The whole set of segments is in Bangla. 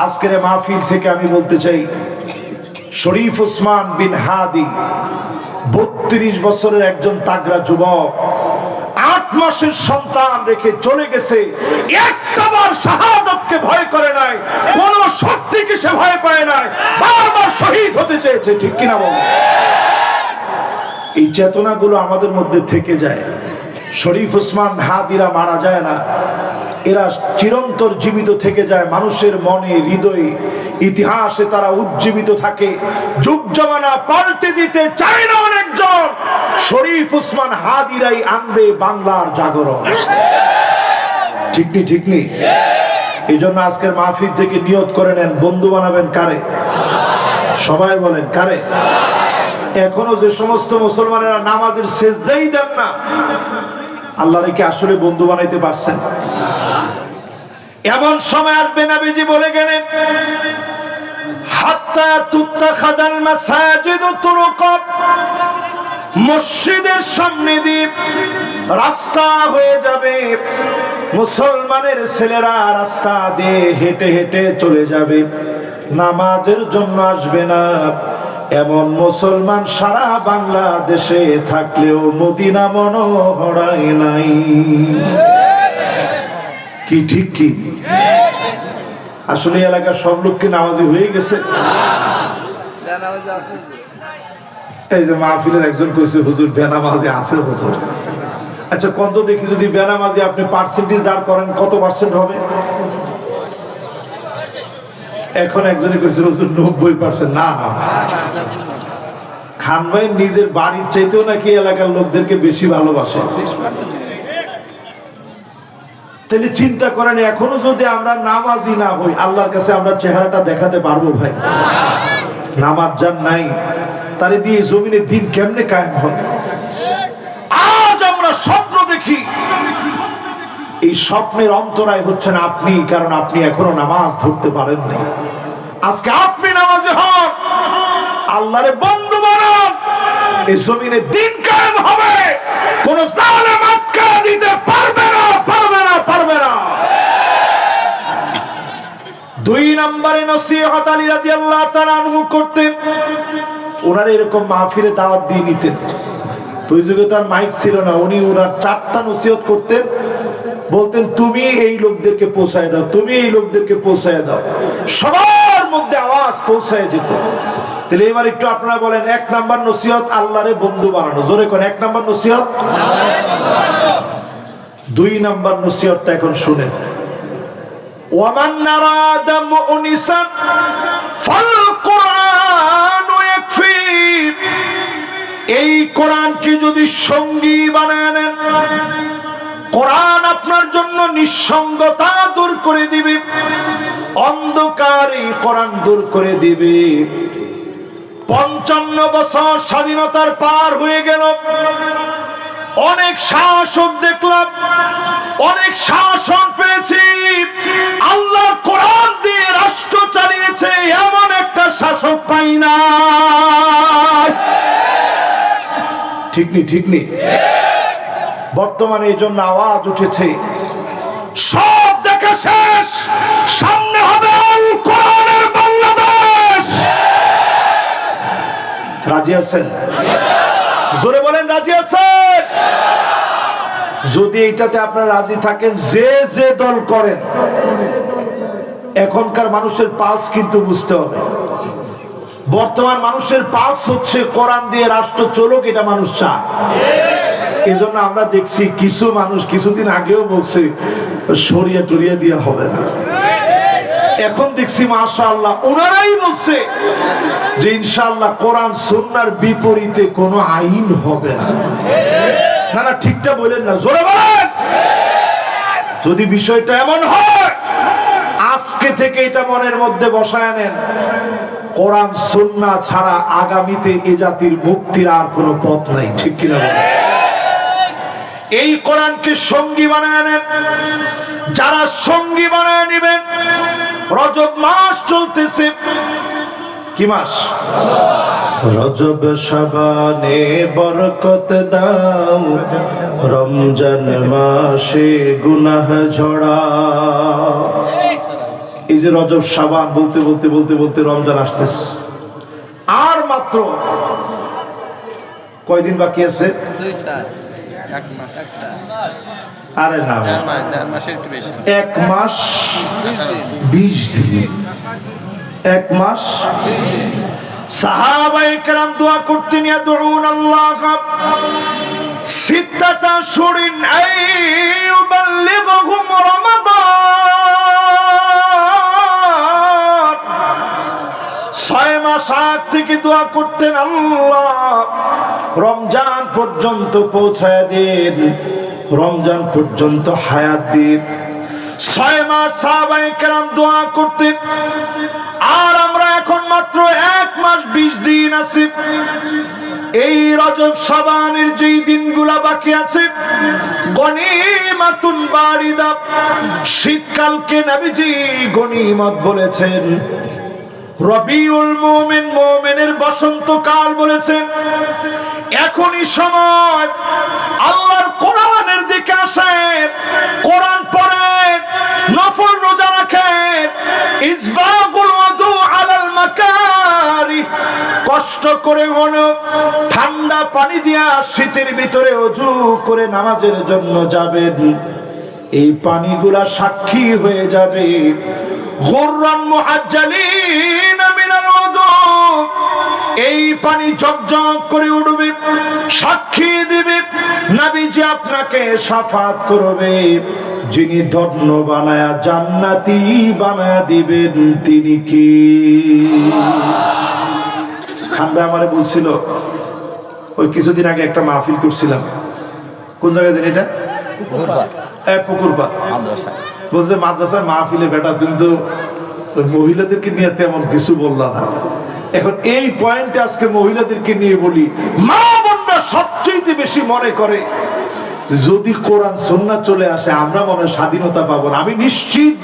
আজকের মাহফিল থেকে আমি বলতে চাই, শরীফ ওসমান বিন হাদি 32 বছরের একজন তাগড়া যুবক, 8 মাসের সন্তান রেখে চলে গেছে। একটাবার শাহাদাতকে ভয় করে নাই, কোন শক্তিকে সে ভয় পায় নাই, বারবার শহীদ হতে চেয়েছে। ঠিক কিনা বলেন? এই চেতনাগুলো আমাদের মধ্যে থেকে যায়। শরীফ ওসমান হাদিরা মারা যায় না, এরা চিরন্তর জীবিত থেকে যায় মানুষের মনে, হৃদয়ে, ইতিহাসে তারা উজ্জীবিত থাকে। যুগ জমানা পাল্টে দিতে চায় না অনেকজন, শরীফ ওসমান হাদিরাই আনবে বাংলার জাগরণ। ঠিক নি? ঠিক নি? এই জন্য আজকের মাহফিল থেকে নিয়ত করে নেন, বন্ধু বানাবেন কারে? সবাই বলেন কারে? এখনো যে সমস্ত মুসলমানেরা নামাজের সেজদাই দেন না, আল্লাহর কি আসলে বন্ধু বানাইতে পারছেন? এমন সময় আসবে, নবীজি বলে গেলেন, হাত্তা তুত্তাখাযাল মাসাজিদু তুরুকাব, মসজিদের সামনে দিয়ে রাস্তা হয়ে যাবে, মুসলমানের ছেলেরা রাস্তা দিয়ে হেঁটে হেঁটে চলে যাবে, নামাজের জন্য আসবে না। এমন মুসলমান সারা বাংলাদেশে থাকলেও মদিনা মনোহরায় নাই। কি ঠিক কি? আসলে এলাকার সব লোক কি নামাজি হয়ে গেছে? এই যে মাহফিলের একজন কইছে, হুজুর বেনামাজি আছে হুজুর। আচ্ছা কত দেখি, যদি বেনামাজি আপনি পার্সেন্টেজ দাঁড় করেন, কত পার্সেন্ট হবে? এখন একজনে কইছে হুজুর 90%। না না, খান ভাই নিজের বাড়ির চাইতেও নাকি এলাকার লোকদেরকে বেশি ভালোবাসে। তাহলে চিন্তা করেন, এখনো যদি আমরা নামাজি না হই, আল্লাহর কাছে আমরা চেহারাটা দেখাতে পারবো ভাই? নামাজ যার নাই, তারে দিয়ে জমিনে দিন কেমনে কায়েম হবে? আজ আমরা স্বপ্ন দেখি, এই স্বপ্নের অন্তরায় হচ্ছেন আপনি, কারণ আপনি এখনো নামাজ ধরতে পারেন নাই। আজকে আপনি নামাজে হন, আল্লাহরে বন্ধু বানান, এই জমিনে দিন কায়েম হবে। কোন জালেম আটকা দিতে পারবে না, পারবে না, পারবে না। 2 নম্বরে নসিহত আলী রাদিয়াল্লাহু তাআলা আনহু করতেন। ওনারা এরকম মাহফিলে দাওয়াত দিয়ে নিতেন, তো ওই যুগে তার মাইক ছিল না, উনি ওনার 4টা নসিহত করতেন। বলতেন, তুমি এই লোকদেরকে পৌঁছায় দাও, তুমি এই লোকদেরকে পৌঁছায় দাও। সবার মধ্যে আওয়াজ পৌঁছায় যেত। তাহলে এবার একটু আপনারা বলেন, 1 নাম্বার নসিহত আল্লাহরে বন্ধু বানানো। জোরে কোন 1 নাম্বার নসিহত? 2 নাম্বার নসিহতটা এখন শুনেন। ওয়ামান নারাদা মুনিসান ফাল কুরআনু ইয়াকফি। এই কোরআনকে যদি সঙ্গী বানায় নেন, কোরআন আপনার জন্য নিঃসঙ্গতা দূর করে দিবে, অন্ধকারই কোরআন দূর করে দিবে। 55 বছর স্বাধীনতার পার হয়ে গেল, অনেক শাসক দেখলাম, অনেক শাসন পেয়েছি, আল্লাহর কোরআন দিয়ে রাষ্ট্র চালিয়েছে, এমন একটা শাসক পাই না। ঠিক নি? ঠিক নি? বর্তমানে এই জন্য আওয়াজ উঠেছে, সব দেখা শেষ, সামনে হবে কোরআনের বাংলাদেশ। রাজি আছেন? জোরে বলেন, রাজি আছেন? যদি এইটাতে আপনারা রাজি থাকেন, যে যে দল করেন, এখনকার মানুষের পালস কিন্তু বুঝতে হবে। বর্তমান মানুষের পালস হচ্ছে কোরআন দিয়ে রাষ্ট্র চলুক, এটা মানুষ চায়। এজন্য আমরা দেখছি কিছু মানুষ কিছুদিন আগেও বলছে শরিয়া টরিয়া দিয়ে হবে না, এখন দেখছি মাশাআল্লাহ ওনারাই বলছে যে ইনশাআল্লাহ কোরআন সুন্নাহর বিপরীতে কোনো আইন হবে না। না না, ঠিকটা বলেন না, জোরে বলেন। যদি বিষয়টা এমন হয়, আজকে থেকে এটা মনের মধ্যে বসায় নেন, কোরআন সুন্নাহ ছাড়া আগামীতে এ জাতির মুক্তির আর কোনো পথ নাই। ঠিক কিনা বলেন? এই কোরআনকে সঙ্গী বানায় নেন। যারা সঙ্গী বানায় নেবেন, রজব মাস চলতেছে, কি মাস? রজব শাবানে বরকত দাও, রমজান মাসে গুনাহ ঝরা। এই যে রজব শাবান বলতে বলতে বলতে বলতে রমজান আসতেছে, আর মাত্র কয়দিন বাকি আছে? আরে না, 1 মাস 20 দিন। 1 মাস। সাহাবায়ে কেরাম দোয়া করতেন, ইয়াদউন আল্লাহ সিত্তাতা শুরিন আইয়ুবাল্লিগহুম রমাদান। 6 মাস আগ থেকে দোয়া করতেন, আল্লাহ রমজান পর্যন্ত পৌঁছায় দিন, রমজান পর্যন্ত হায়াত দিন। 6 মাস সাহাবায়ে কেরাম দোয়া করতেন। আর আমরা এখন মাত্র 1 মাস 20 দিন আছি। এই রজব শাবানের যেই দিনগুলা বাকি আছে, গনিমাতুন বারিদা, শীতকালকে নবীজি গনিমত বলেছেন। রবিউল মুমিন, মুমিনের বসন্তকাল বলেছেন। এখনই সময় আল্লাহর কোরআনের দিকে আসেন, কোরআন পড়েন, নফল রোজা রাখেন, ইসবাগুল ওযু আলাল মাকারি, কষ্ট করে হলো ঠান্ডা পানি দিয়া শীতের ভিতরে ওযু করে নামাজের জন্য যাবেন। এই পানিগুলা সাক্ষী হয়ে যাবে, গুররান মুহাজ্জালিন মিনাল ওযু, এই পানি ঝকঝক করে উঠবে, সাক্ষী দিবে নবীজি আপনাকে শাফাত করবে। যিনি ধন্য বানায়া জান্নাতি বানায়া দিবেন তিনি কি? খান ভাই আমারে বলছিল, ওই কিছুদিন আগে একটা মাহফিল করছিলাম, কোন জায়গায় জানি এটা, পুকুরপাড় মাদ্রাসা। বলছে মাদ্রাসার মাহফিলে বেটা তুমি তো মহিলাদেরকে নিয়ে তেমন কিছু বললা না। এখন এই পয়েন্টে আজকে মহিলাদেরকে নিয়ে বলি, মা বোনরা সবচেয়ে বেশি মনে করে যদি কোরআন সুন্নাহ চলে আসে আমরা মনে স্বাধীনতা পাবো না। আমি নিশ্চিত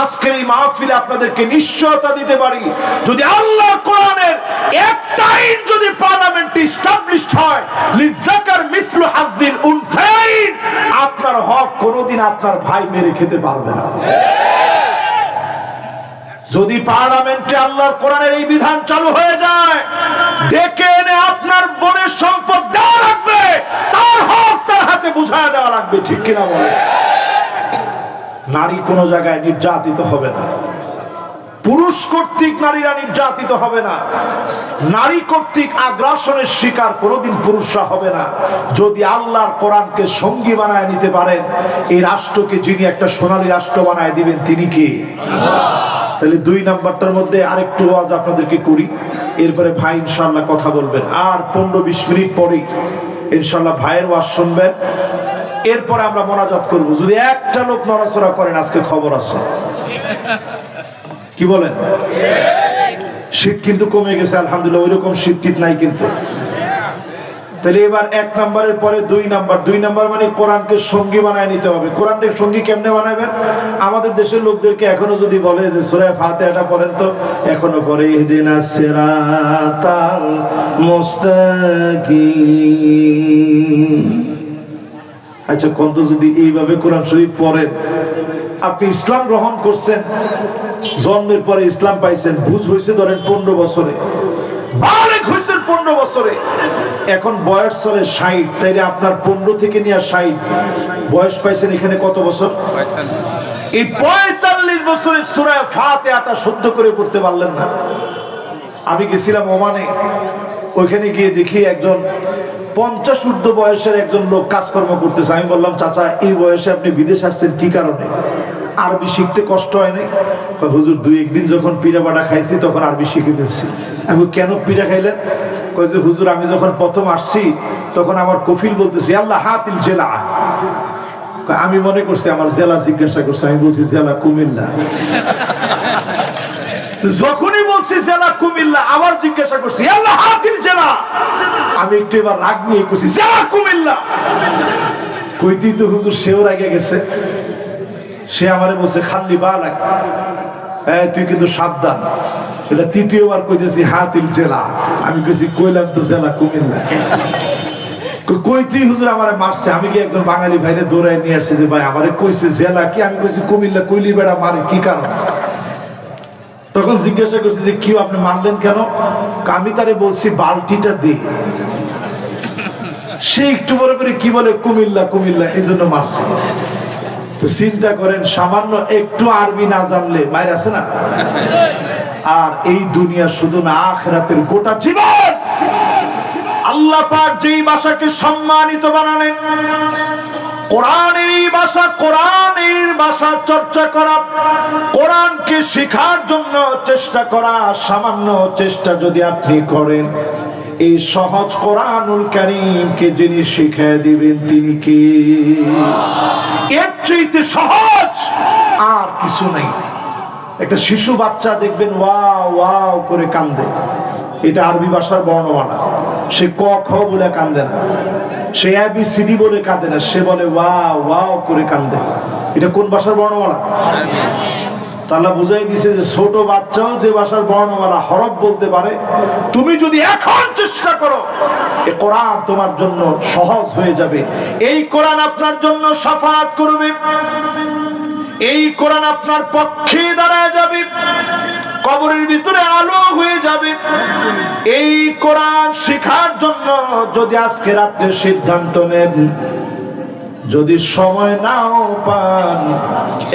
আজকের এই মাহফিলে আপনাদেরকে নিশ্চয়তা দিতে পারি, যদি আল্লাহর কোরআনের একটা আইন যদি পার্লামেন্টে এস্টাবলিশড হয়, লিযাকার মিসলু হাযিল উনসাইন, আপনার হক কোনোদিন আপনার ভাই মেরে খেতে পারবে না। যদি পার্লামেন্টে আল্লাহর কোরআনের এই বিধান চালু হয়ে যায়, ডেকে এনে আপনার বোনের সম্পদ দেওয়া লাগবে, তার হক তার হাতে বুঝায় দেওয়া লাগবে, ঠিক কিনা বলে? নারী কোনো জায়গায় নির্যাতিত হবে না, পুরুষ কর্তৃক নারীরা নির্যাতিত হবে না, নারী কর্তৃক আগ্রাসনের শিকার কোনোদিন পুরুষরা হবে না। যদি আল্লাহর কোরআনকে সঙ্গী বানায় নিতে পারেন, এই রাষ্ট্রকে যিনি একটা সোনালী রাষ্ট্র বানায় দিবেন তিনি কে? তাহলে 2 নাম্বারটার মধ্যে আরেকটু ওয়াজ আপনাদেরকে করি, এরপরে ভাই ইনশাআল্লাহ কথা বলবেন। আর 15-20 মিনিট পরে ইনশাআল্লাহ ভাইয়ের ওয়াজ শুনবেন, এরপরে আমরা মোনাজাত করব। যদি একটা লোক নড়াচড়া করেন আজকে খবর আছে। কি বলেন? শীত কিন্তু কমে গেছে আলহামদুলিল্লাহ, ওইরকম শীত টিত নাই কিন্তু। তাহলে এবার 1 নাম্বারের পরে 2 নাম্বার। 2 নাম্বার মানে কোরআনকে সঙ্গী বানায় নিতে হবে। কোরআনকে সঙ্গী কেমনে বানাবেন? আমাদের দেশের লোকদেরকে এখনো যদি বলে যে সূরা ফাতিহাটা পড়েন, তো এখনো করে ইহদিনাস সিরাতাল মুস্তাকিম। আচ্ছা, কত যদি এইভাবে কোরআন শরীফ পড়েন, আপনি ইসলাম গ্রহণ করছেন, জন্মের পরে ইসলাম পাইছেন, বুঝ হয়েছে ধরেন 15 বছরে, বালেগ হয়েছেন 15 বছরে, এখন বয়স চলে 60, তাইলে আপনার 15 থেকে নিয়ে 60 বয়স পাইছেন এখানে কত বছর? এই 45 বছরে সূরা ফাতিহাটা শুদ্ধ করে পড়তে পারলেন না। আমি গেছিলাম ওমানে, ওইখানে গিয়ে দেখি একজন 50 ঊর্ধ্ব বয়সের একজন লোক কাজকর্ম করতেছে। আমি বললাম, চাচা এই বয়সে আপনি বিদেশ আসছেন কি কারণে? আরবি শিখতে কষ্ট হয় নাই? হুজুর 2-1 দিন যখন পিঠা বাটা খাইছি তখন আরবি শিখে ফেলছি। আমি কেন পিঠা খাইলেন? কই যে হুজুর আমি যখন প্রথম আসছি তখন আমার কফিল বলতেছি আল্লাহ হাতিল জেলা। আমি মনে করছি আমার জেলা জিজ্ঞাসা করছে, আমি বলছি জেলা কুমিল্লা। যখনই বলছি জেলা কুমিল্লা আবার জিজ্ঞাসা করছি আল্লাহ হাতিল জেলা। আমি একটু এবার রাগ নিয়ে করছি জেলা কুমিল্লা। কইতি তো হুজুর সেও রাগে গেছে। সে আমারে বলছে খাল্লি বালাক, তুই কিন্তু সাবধান, এটা 3য়বার কইতেছি হাতিল জেলা। আমি কইছি কইলাম তো জেলা কুমিল্লা। কইতি হুজুর আমারে মারছে। আমি কি একজন বাঙালি ভাইরে দৌড়ায় নিয়ে আসছি যে ভাই আমারে কইছে জেলা কি? আমি কইছি কুমিল্লা। কইলি বেড়া মারে কি কারণ? তখন জিজ্ঞাসা করছি যে কি আপনি মানলেন কেন? আমি তারে বলছি বালতিটা দে। সে একটু বলে করে কি বলে কুমিল্লা কুমিল্লা, এই জন্য মারছে। তো চিন্তা করেন, সামান্য একটু আরবি না জানলে মায়ের আছে না। আর এই দুনিয়া শুধু না, আখিরাতের গোটা জীবন আল্লাহ পাক যেই ভাষাকে সম্মানিত বানালেন, কোরআনের ভাষা চর্চা করা, কোরআনকে শেখার জন্য চেষ্টা করা, সামান্য চেষ্টা যদি আপনি করেন, এই সহজ কোরআনুল কারীমকে যিনি শিখিয়ে দিবেন তিনি কে? এর চাইতে সহজ আর কিছু নাই। একটা শিশু বাচ্চা দেখবেন ওয়াও ওয়াও করে কান্দে, এটা আরবি ভাষার বর্ণমালা। সে ক খ বলে কান্দে না, সে ABCD বলে কাঁদে না, সে বলে ওয়াও ওয়াও করে কান্দে। এটা কোন ভাষার বর্ণমালা? আল্লাহ বুঝাই দিছে যে ছোট বাচ্চাও যে ভাষার বর্ণমালা হরফ বলতে পারে, তুমি যদি এখন চেষ্টা করো, এই কোরআন তোমার জন্য সহজ হয়ে যাবে। এই কোরআন আপনার জন্য শাফাআত করবে, এই কোরআন আপনার পক্ষে দাঁড়ায় যাবে, কবরের ভিতরে আলো হয়ে যাবে। এই কোরআন শেখার জন্য যদি আজকে রাত্রে সিদ্ধান্ত নেন, যদি সময় নাও পান,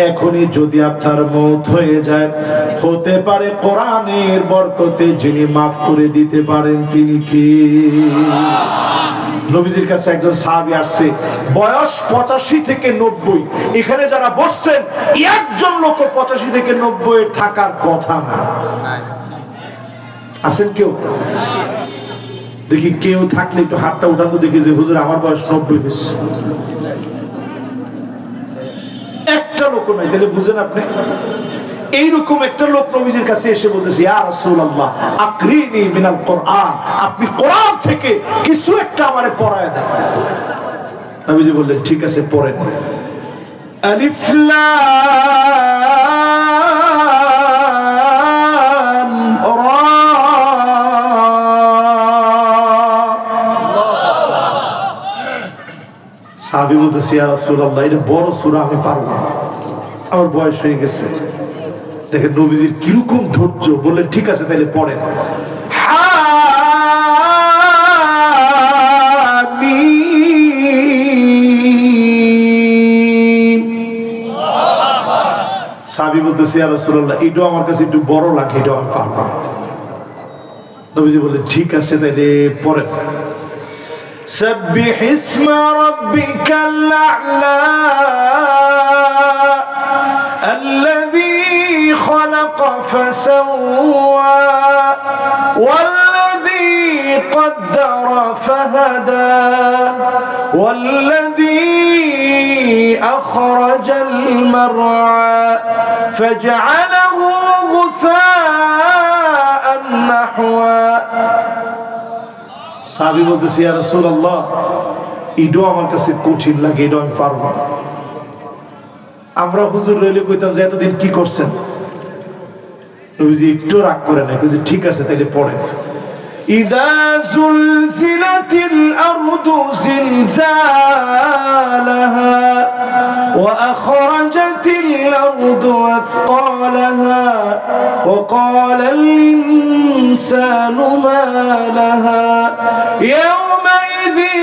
এখনই যদি আপনার মওত হয়ে যায়, হতে পারে কোরআনের বরকতে যিনি মাফ করে দিতে পারেন তিনি কে? নবীজির কাছে একজন সাহাবী আসছে, বয়স 85 থেকে 90। এখানে যারা বসছেন একজন লোক 85 থেকে 90 এর থাকার কথা না। আছেন কেউ? দেখি কেউ থাকলে একটু হাতটা উঠান তো দেখি যে হুজুর আমার বয়স 90 হয়েছে। একটা লোক নাই, তাহলে বুঝেন আপনি। এইরকম একটা লোক নবীজির কাছে এসে বলতেছে, ইয়া রাসূলুল্লাহ আকরিনি মিনাল কোরআন, আপনি কোরআন থেকে কিছু একটা আমারে পড়ায় দেন। নবীজি বললেন ঠিক আছে পড়েন। আলিফ লাম রা। সাহাবী বলতেছে, ইয়া রাসূলুল্লাহ এটা বড় সূরা, আমি পারবো না, আমার বয়স হয়ে গেছে। দেখেন নবীজির কিরকম ধৈর্য। বললেন ঠিক আছে তাহলে পড়েন। হামিম। সাহাবী বলতেছে, ইয়া রাসূলুল্লাহ এটাও আমার কাছে একটু বড় লাগে, এটাও আমি পারবো না। নবীজি বললেন ঠিক আছে তাহলে পড়েন। سبح اسم ربك الأعلى الذي خلق فسوى والذي قدر فهدى والذي أخرج المرعى فجعله غثاء نحوا। সাহাবী বলতেছে, ইয়া রাসূলুল্লাহ এটাও আমার কাছে কঠিন লাগে, এটাও আমি পারবো না। আমরা হুজুর রইলে কইতাম যে এতদিন কি করছেন? নবীজি একটু রাগ করে না, কইছে ঠিক আছে তাহলে পড়েন। ইযা যুলজিলাতিল আরদু জিলজালাহা ওয়া আখরাজাতিল আরদু আথকালাহা ওয়া ক্বালাল ইনসানু মা লাহা ইয়াওমাইযিন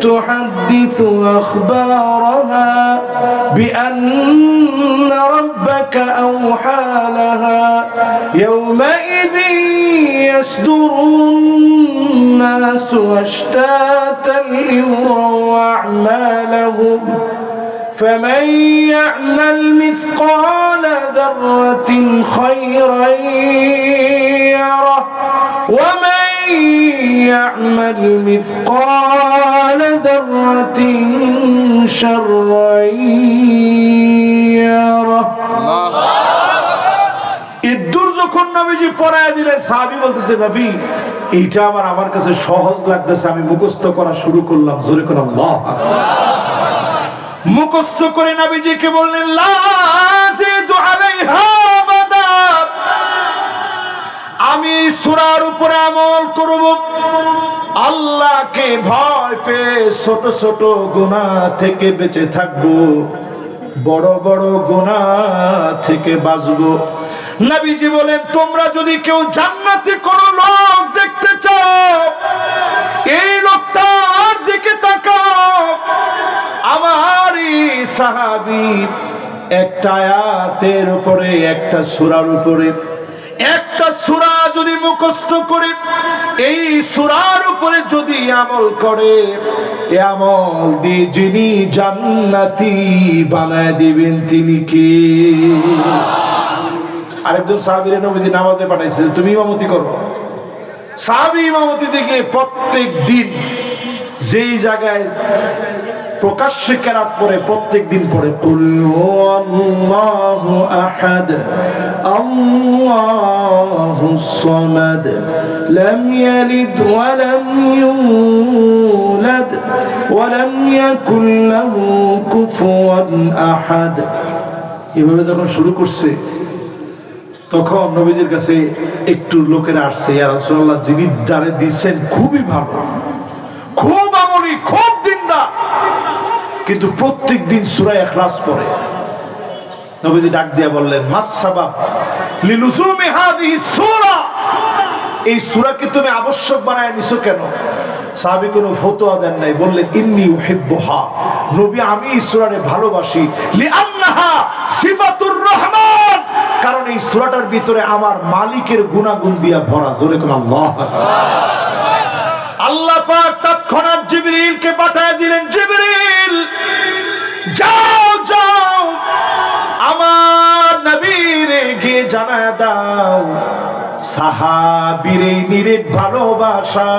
তুহাদ্দিসু আখবারাহা বিআন্না রাব্বাকা আওহা লাহা ইয়াওমাইযিন يصدرون الناس أشتاتا ليروا أعمالهم فمن يعمل مثقال ذرة خيرا يره ومن يعمل مثقال ذرة شرا يره। যখন নবীজি পড়ায় দিলেন, সাহাবী বলতেছে নবী এইটা আমার কাছে সহজ লাগতেছে, আমি মুখস্থ করা শুরু করলাম। জোরে কোন আল্লাহ। মুখস্থ করে নবীজিকে বললেন লা আযীদু আলাইহা আবাদা, আমি সূরার উপরে আমল করব, আল্লাহকে ভয় পেয়ে ছোট ছোট গুনাহ থেকে বেঁচে থাকব, বড় বড় গুনাহ থেকে বাঁচব। নবীজি বলেন, তোমরা যদি কেউ জান্নাতে কোন লোক দেখতে চাও, এই লোকটার দিকে তাকাও। আমার সাহাবী একটা আয়াতের উপরে, একটা সূরার উপরে, একটা সূরা যদি মুখস্থ করে, এই সূরার উপরে যদি আমল করে, এই আমল দিয়ে যিনি জান্নাতি বানায় দিবেন তিনি কে? আরেকজন সাহাবীরে নবীজি নামাজে পাঠাইছে, তুমি ইমামতি করো। সাহাবী ইমামতি থেকে প্রত্যেক দিন যেই জায়গায় প্রকাশ্যে কেরাত পড়ে, প্রত্যেক দিন পড়ে কুল হুয়াল্লাহু আহাদ আল্লাহুস সামাদ লাম ইয়ালিদ ওয়া লাম ইউলাদ ওয়া লাম ইয়াকুল লাহু কুফুয়ান আহাদ। এভাবে যখন শুরু করছে, তখন নবীজির কাছে একটু লোকেরা আসছে, ইয়া রাসূলুল্লাহ, যিনি যারে দিয়েছেন খুবই ভালো, খুব আমলি, খুব দিনদার, কিন্তু প্রত্যেক দিন সূরা ইখলাস পড়ে। নবীজি ডাক দিয়া বললেন, মাসসাবাব লিলুজুমি হাযিহি সূরা, এই সূরাকে তুমি আবশ্যক বানায় নিছো কেন? সাহাবী কোনো ফতোয়া দেন নাই, বললেন ইন্নী উহিব্বুহা, নবী আমি এই সূরাকে ভালোবাসি, লিআন্নাহা সিফাতুর রহমান, কারণ এই সূরাটার ভিতরে আমার মালিকের গুনাহগুণ দিয়া ভরা। জোরে কোন আল্লাহ আকবার। আল্লাহ পাক তৎক্ষণাৎ জিবরিলকে পাঠিয়ে দিলেন, জিবরিল যাও যাও আমার নবীরে গিয়ে জানায় দাও, সাহাবীর এই নিরেট ভালোবাসা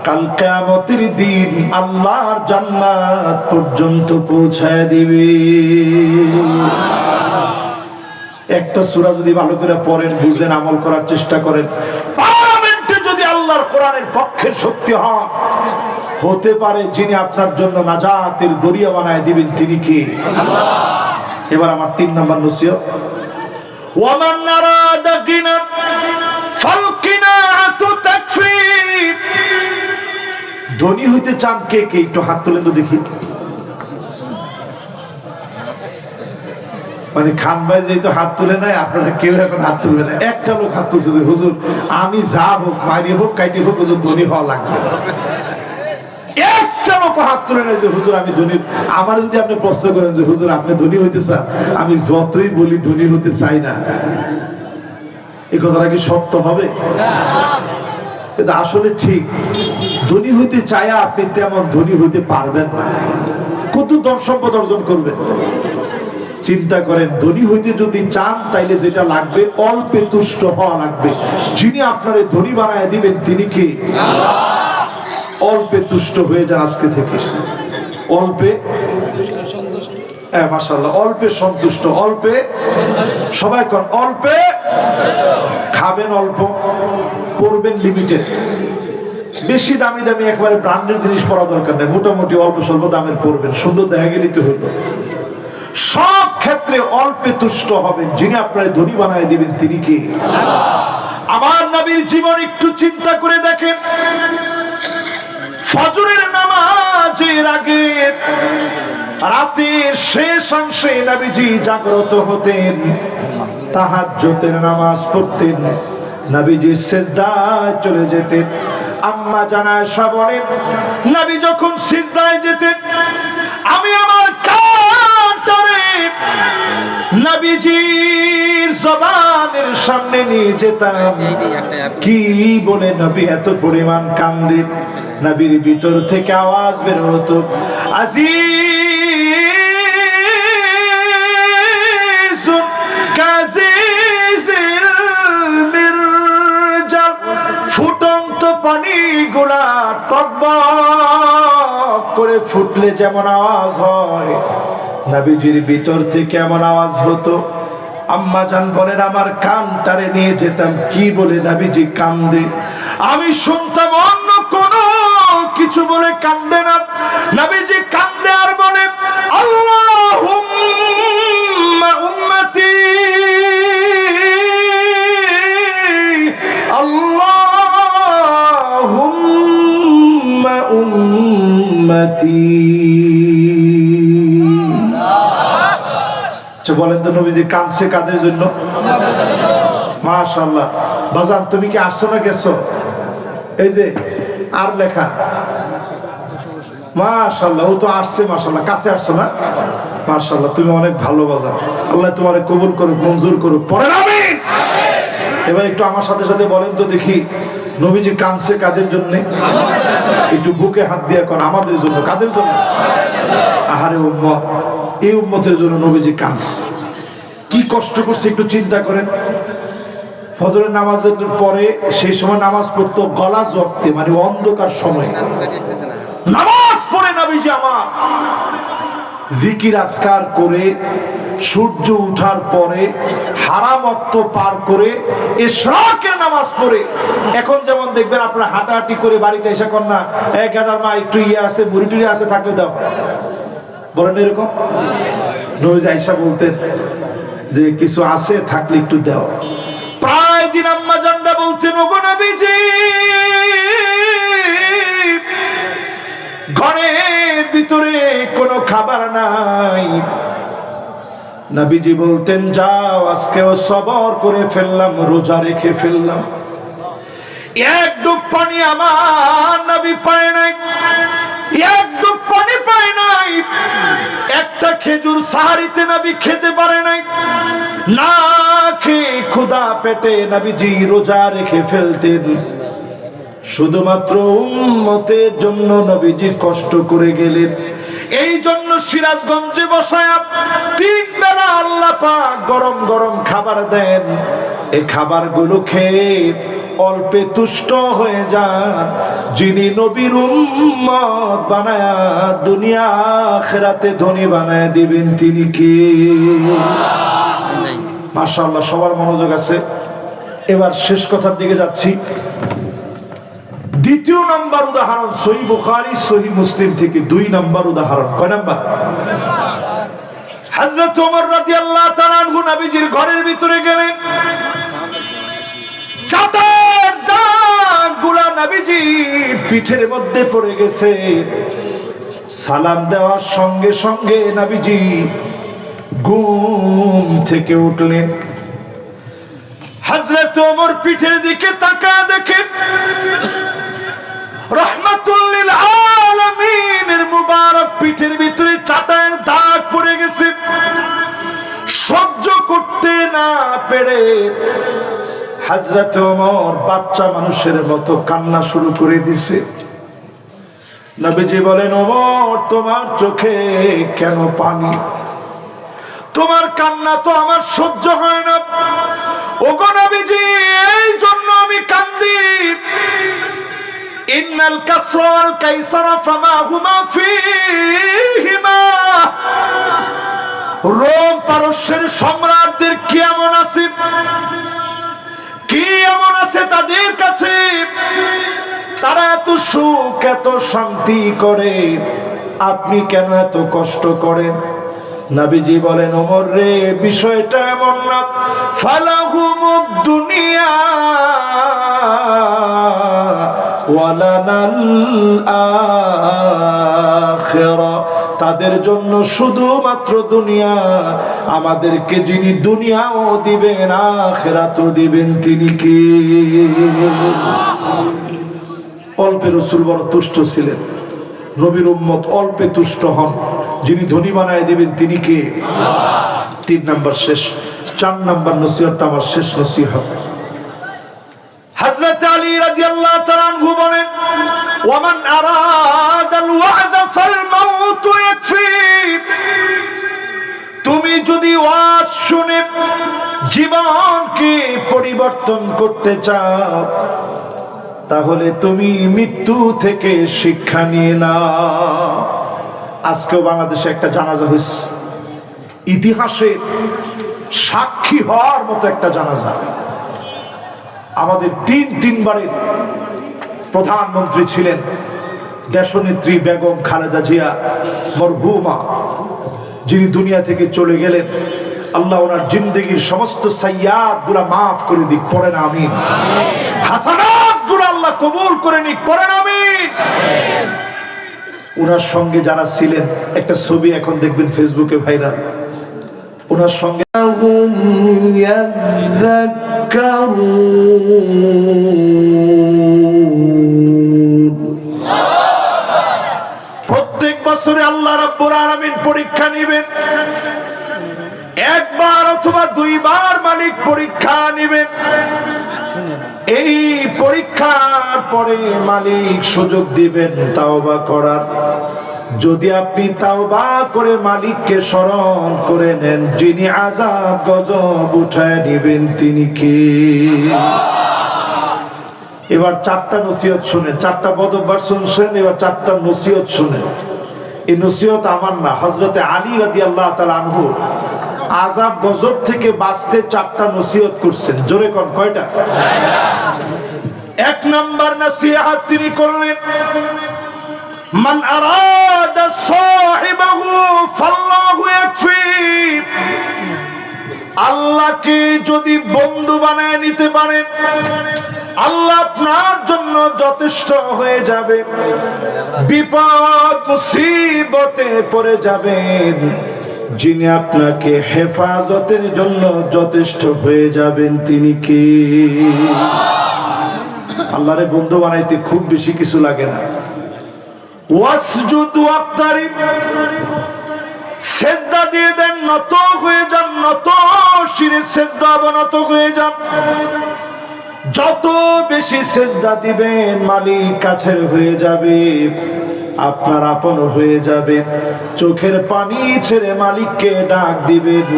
কাল কিয়ামতের দিন আল্লাহর জান্নাত পর্যন্ত পৌঁছায় দিবে। একটা সূরা যদি ভালো করে পড়েন, বুঝেন, আমল করার চেষ্টা করেন, পার্লামেন্টে যদি আল্লাহর কোরআনের পক্ষের শক্তি হন, হতে পারে যিনি আপনার জন্য নাজাতের দরিয়া বানায় দিবেন তিনি কে? আল্লাহ। এবার আমার 3 নম্বর নসিহত, ওয়ামান আরাদা গিনা ফালকিনাতু তাকফি। ধনী হইতে চান কে কে? একটু হাত তোলেন তো দেখি। মানে খান ভাই যেহেতু হাত তুলে নাই, আপনারা কেউ এখন হাত তুলবে না। একটা লোক হাত তুলছে যে হুজুর আমি যা হোক, মারি হোক, কাইটি হোক, হুজুর ধনী হওয়া লাগবে। একটা লোক হাত তুলে নাই যে হুজুর আমি ধনী। আমার যদি আপনি প্রশ্ন করেন যে হুজুর আপনি ধনী হইতে চান, আমি যতই বলি ধনী হতে চাই না, এই কথাটা কি সত্য হবে? এটা আসলে ঠিক। ধনী হইতে চাইয়া আপনি তেমন ধনী হইতে পারবেন না। কত ধন সম্পদ অর্জন করবেন? চিন্তা করেন, ধনী হইতে যদি চান তাইলে যেটা লাগবে, অল্পে তুষ্ট হওয়া লাগবে। যিনি আপনারে ধনী বানায় দিবেন তিনি কে? অল্পে তুষ্ট হয়ে যান আজকে থেকে। অল্পে, মাশাআল্লাহ, অল্পে সন্তুষ্ট, অল্পে, সবাই কোন অল্পে, খাবেন অল্প, পড়বেন লিমিটেড। বেশি দামি দামি একবারে ব্র্যান্ডের জিনিস পড়া দরকার নেই, মোটামুটি অল্প স্বল্প দামের পড়বেন, সুন্দর দেখা গেলেই তো হইল। সব ক্ষেত্রে অল্পে তুষ্ট হবেন, যিনি আপনার ধনী বানায় দিবেন তিনি কে? আমার নবীর জীবন একটু চিন্তা করে দেখেন। ফজরের নামাজের আগে রাতের শেষ অংশে নবীজি জাগ্রত হতেন, তাহাজ্জুদের নামাজ পড়তেন, নবীজি সিজদায় চলে যেতেন। আম্মা জানা আয়েশা বলেন, নবী যখন সিজদায় যেতেন, আমি আমার কানটারে নবীজির জবানের সামনে নিয়ে যেতাম। কি বলে নবী এত পরিমাণ কান্দেন, নবীর ভিতর থেকে আওয়াজ বের হতো, আজিজুন কাজিজিল মিরজাল। ফুটন্ত পানি গুলা টকবক করে ফুটলে যেমন আওয়াজ হয়, নবীজির ভিতর থেকে এমন আওয়াজ হতো। আম্মা জান বলেন, আমার কানটারে নিয়ে যেতাম, কি বলে নবীজি কান্দে, আমি শুনতাম অন্য কোন কিছু বলে কান্দে না, নবীজি কান্দে আর বলে, আল্লাহুম্মা উম্মতি, আল্লাহুম্মা উম্মতি। বলেন তো নবীজি কাঁদছে কাদের জন্য? মাশাআল্লাহ। বাজান তুমি কি আসছো না গেছো? এই যে আর লেখা মাশাআল্লাহ, ও তো আসছে মাশাআল্লাহ, কাছে আসছো না? মাশাআল্লাহ, তুমি অনেক ভালো বাজান, আল্লাহ তোমারে কবুল করুক, মঞ্জুর করুক, পড়েন আমিন। এবার একটু আমার সাথে সাথে বলেন তো দেখি, নবীজি কাঁদছে কাদের জন্য? একটু বুকে হাত দিয়ে কোন আমাদের জন্য। কাদের জন্য? আহারে উম্মত, এই উম্মতের জন্য নবীজি কাঁদছে। কি কষ্ট করছে একটু চিন্তা করেন। ফজরের নামাজের পরে সেই সময় নামাজ পড়তো গলা জগতে, মানে অন্ধকার সময় নামাজ পড়ে নবীজি আমার জিকির আজকার করে সূর্য উঠার পরে হারাম ওয়াক্ত পার করে ইশরাকের নামাজ পড়ে, এখন যেমন দেখবেন আপনারা হাঁটাহাঁটি করে বাড়িতে এসে কর না, গাদার মা একটু আছে মুড়ি টুড়ি আছে থাকলে দাও, বলেন এরকম? নবীজি আয়েশা বলতেন যে কিছু আছে থাকলে একটু দাও। প্রায় দিন আম্মা জানরা বলতেন, ওগো নবীজি ঘরের ভিতরে কোনো খাবার নাই। নবীজি বলতেন যাও আজকেও সবর করে ফেললাম, রোজা রেখে ফেললাম। এক ডুব পানি আমার নবী পায় নাই, এক ডুব পানি পায় নাই, একটা খেজুর সাহারিতে নবী খেতে পারে নাই। না খেয়ে ক্ষুধা পেটে নবীজি রোজা রেখে ফেলতেন। শুধুমাত্র উম্মতের জন্য নবীজি কষ্ট করে গেলেন। এই জন্য সিরাজগঞ্জে বসায়া 3 বেলা আল্লাহ পাক গরম গরম খাবার দেন। এই খাবারগুলো খেয়ে অল্পে তুষ্ট হয়ে যান। যিনি নবীর উম্মত বানায়া দুনিয়া আখিরাতে ধনী বানায় দিবেন তিনি কে? মাশাআল্লাহ, সবার মনোযোগ আছে। এবার শেষ কথার দিকে যাচ্ছি। দ্বিতীয় নাম্বার উদাহরণ সহিহ বুখারী সহিহ মুসলিম থেকে 2 নাম্বার উদাহরণ। কয় নাম্বার? হযরত ওমর রাদিয়াল্লাহু তাআলা আনহু নবীজির ঘরের ভিতরে গেলেন। চাদর দাগগুলা নবীজির পিঠের মধ্যে পড়ে গেছে। সালাম দেওয়ার সঙ্গে সঙ্গে নবীজি ঘুম থেকে উঠলেন। হযরত ওমর পিঠের দিকে তাকায় দেখে রাহমাতুল লিল আলামিনের মুবারক পিঠের ভিতরে চাটায়ের দাগ পড়ে গেছে। সহ্য করতে না পেরে হযরত ওমর বাচ্চা মানুষের মতো কান্না শুরু করে দিছে। নবীজি বলেন, ওমর তোমার চোখে কেন পানি? তোমার কান্না তো আমার সহ্য হয় না। ওগো নবীজি এই জন্য আমি কান্দি। ইন্নাল কাসরা ওয়াল কাইসারা ফামা হুমা ফীহিমা। রোম পারস্যের সম্রাটদের কি এমন আছে, কি এমন আছে তাদের কাছে, তারা এত সুখ এত শান্তি করে, আপনি কেন এত কষ্ট করেন? নবীজি বলেন, ওমর রে বিষয়টা এমন না। ফালাহুমুদ দুনিয়া ওয়ালানাল আখিরা। তাদের জন্য শুধুমাত্র দুনিয়া, আমাদেরকে যিনি দুনিয়াও দিবেন আখিরাতও দিবেন তিনি কে? অল্পে রাসূল বড় তুষ্ট ছিলেন। নবীর উম্মত অল্পে তুষ্ট হন, যিনি ধনী বানায় দিবেন তিনি কে? 3 নাম্বার শেষ। 4 নাম্বার নসিহতটা আমার শেষ নসিহত। হযরত আলী রাদিয়াল্লাহু তাআলা আনহু বলেন, ওয়ামান আরাদাল ওয়া'দ ফাল মাউত ইয়াকফি। তুমি যদি ওয়াজ শুনে জীবনকে পরিবর্তন করতে চাও, তাহলে তুমি মৃত্যু থেকে শিক্ষা নিয়ে নাও। আজকেও বাংলাদেশে একটা জানাজা হয়েছে, ইতিহাসের সাক্ষী হওয়ার মতো একটা জানাজা। আমাদের 3 বারের প্রধানমন্ত্রী ছিলেন দেশনেত্রী বেগম খালেদা জিয়া মরহুমা, যিনি দুনিয়া থেকে চলে গেলেন। আল্লাহ ওনার জিন্দেগির সমস্ত সাইয়্যাত গুলা মাফ করে দিক, পড়েন আমিন। হাসানাত গুলা আল্লাহ কবুল করে নিক, পড়েন আমিন। ওনার সঙ্গে যারা ছিলেন, একটা ছবি এখন দেখবেন ফেসবুকে ভাইরাল। ওনার সঙ্গে প্রত্যেক বছরে আল্লাহ রাব্বুল আলামিন পরীক্ষা নেবেন, একবার অথবা দুইবার মালিক পরীক্ষা নেবেন। এই পরীক্ষার পরে মালিক সুযোগ দিবেন তাওবা করার। যদি আপনি তাওবা করে মালিককে স্মরণ করে নেন, যিনি আযাব গজব উঠায় নেবেন তিনি কে? এবার চারটা নসিহত শুনেন, চারটা বদঅভ্যাস শুনছেন, এবার চারটা নসিহত শুনেন। এই নসিহত আমার না, হযরতে আলী রাদিয়াল্লাহু তাআলা আনহু আযাব গজব থেকে বাঁচতে চারটা নসিহত করছেন। জোরে কোন কয়টা? এক নাম্বার নসিহত তিনি করলেন, মান আরাদা সাহিবাহু ফাল্লাহু ইয়াকফি। আল্লাহকে যদি বন্ধু বানায় নিতে পারেন, আল্লাহ আপনার জন্য যথেষ্ট হয়ে যাবে। বিপদ মুসিবতে পড়ে যাবেন, যিনি আপনাকে হেফাজতের জন্য যথেষ্ট হয়ে যাবেন তিনি কে? আল্লাহরে বন্ধু বানাইতে খুব বেশি কিছু লাগে না। ওয়াসজুদ ওয়াক্তারিব, সেজদা দিয়ে দেন, নত হয়ে যান, নত শিরে সেজদা অবনত হয়ে যান। যত বেশি সেজদা দিবেন মালিক কাছের হয়ে যাবে, আপনার আপন হয়ে যাবে। চোখের পানি ছেড়ে মালিককে ডাক দিবেন,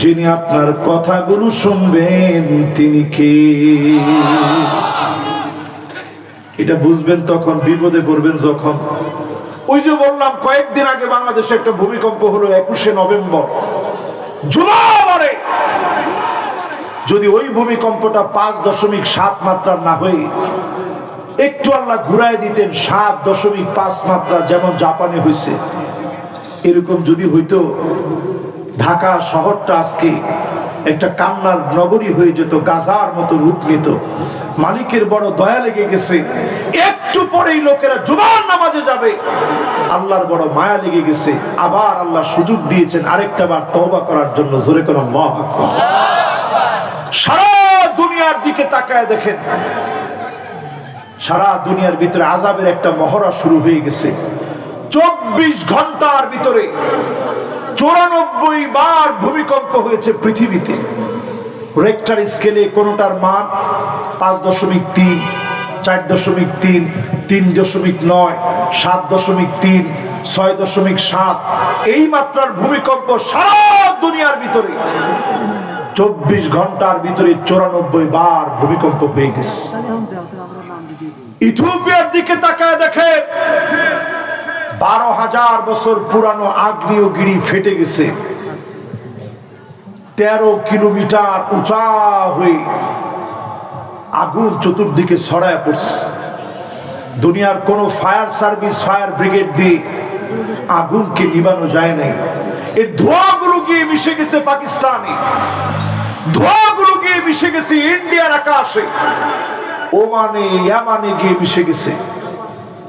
যিনি আপনার কথাগুলো শুনবেন তিনি কে? এটা বুঝবেন তখন, বিপদে পড়বেন যখন। ওই যে বললাম কয়েকদিন আগে বাংলাদেশে একটা ভূমিকম্প হলো 21শে নভেম্বর জুমাবারে। যদি ওই ভূমিকম্পটা 5.7 মাত্রার না হয়ে একটু আল্লাহ ঘুরায় দিতেন 7.5 মাত্রা, যেমন জাপানে হয়েছে, এরকম যদি হইতো, ঢাকা শহরটা আজকে একটা কান্নার নগরী হয়ে যেত, গাজার মতো রূপ নিত। মালিকের বড় দয়া লেগে গেছে, একটু পরেই লোকেরা জুমার নামাজে যাবে, আল্লাহর বড় মায়া লেগে গেছে। আবার আল্লাহ সুযোগ দিয়েছেন আরেকটা বার তওবা করার জন্য। জোরে করে আল্লাহু আকবার। সারা দুনিয়ার দিকে তাকায় দেখেন, সারা দুনিয়ার ভিতরে আযাবের একটা মহড়া শুরু হয়ে গেছে। 24 ঘন্টার ভিতরে 94 বার ভূমিকম্প হয়েছে পৃথিবীতে। রেক্টার স্কেলে কোনটার মান 5.3, 4.3, 3.9, 7.3, 6.7। এই মাত্রার ভূমিকম্প সারা দুনিয়ার ভিতরে 24 ঘন্টার ভিতরে 94 বার ভূমিকম্প হয়ে গেছে। ইথিওপিয়ার দিকে তাকায় দেখেন, 12,000 বছর পুরানো আগ্নেয়গিরি ফেটে গেছে, 13 কিলোমিটার উঁচা হয়ে আগুন চতুর্দিকে ছড়ায় পড়ছে। দুনিয়ার কোন ফায়ার সার্ভিস, ফায়ার ব্রিগেড দিয়ে আগুনকে নিবানো যায় নাই। এর ধোঁয়াগুলো গিয়ে মিশে গেছে পাকিস্তানে, ধোঁয়াগুলো গিয়ে মিশে গেছে ইন্ডিয়ার আকাশে, ওমানে, ইয়ামানে গিয়ে মিশে গেছে।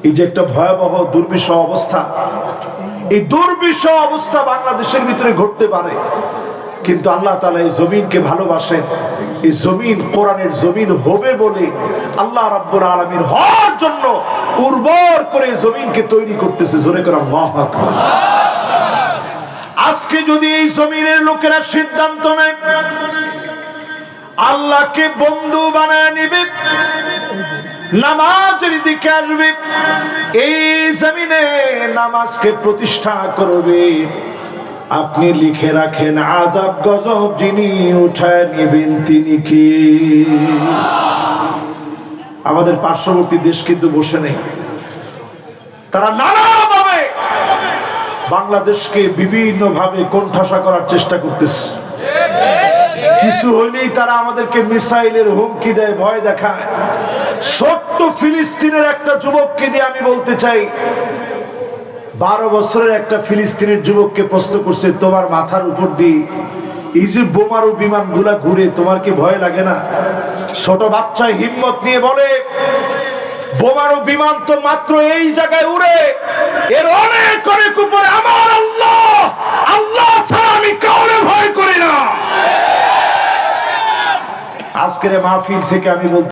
এই যে একটা ভয়াবহ দুর্বিষহ অবস্থা, এই দুর্বিষহ অবস্থা বাংলাদেশের ভিতরে ঘটতে পারে, কিন্তু আল্লাহ তাআলা এই জমিনকে ভালোবাসেন। এই জমিন কোরআনের জমিন হবে বলে আল্লাহ রাব্বুল আলামিন হওয়ার জন্য উর্বর করে জমিনকে তৈরি করতেছে। জোরে করে আল্লাহু আকবার। আজকে যদি এই জমিনের লোকেরা সিদ্ধান্ত নেয় আল্লাহকে বন্ধু বানায় নিবে, নামাজের দিকে আসবে, এই জমিনে নামাজকে প্রতিষ্ঠা করবে, আপনি লিখে রাখেন আযাব গজব যিনি উঠায় নেবেন তিনি কি? আমাদের পার্শ্ববর্তী দেশ কিন্তু বসে নেই, তারা নানাভাবে বাংলাদেশকে বিভিন্ন ভাবে কোণঠাসা করার চেষ্টা করতেছে। কিছু হইলেই তারা আমাদেরকে মিসাইলের হুমকি দেয়, ভয় দেখায়। ছোট্ট ফিলিস্তিনের একটা যুবককে দিয়ে আমি বলতে চাই, 12 বছরের একটা ফিলিস্তিনের যুবককে প্রশ্ন করছে, তোমার মাথার উপর দিয়ে এই যে বোমারু বিমান গুলা ঘুরে, তোমার কি ভয় লাগে না? ছোট বাচ্চা হিম্মত নিয়ে বলে, বোমারু বিমান তো মাত্র এই জায়গায় উড়ে, এর অনেক অনেক উপরে আমার আল্লাহ, আল্লাহ ছাড়া আমি কাউরে ভয় করি না। আজকের মাহফিল থেকে আমি বলতে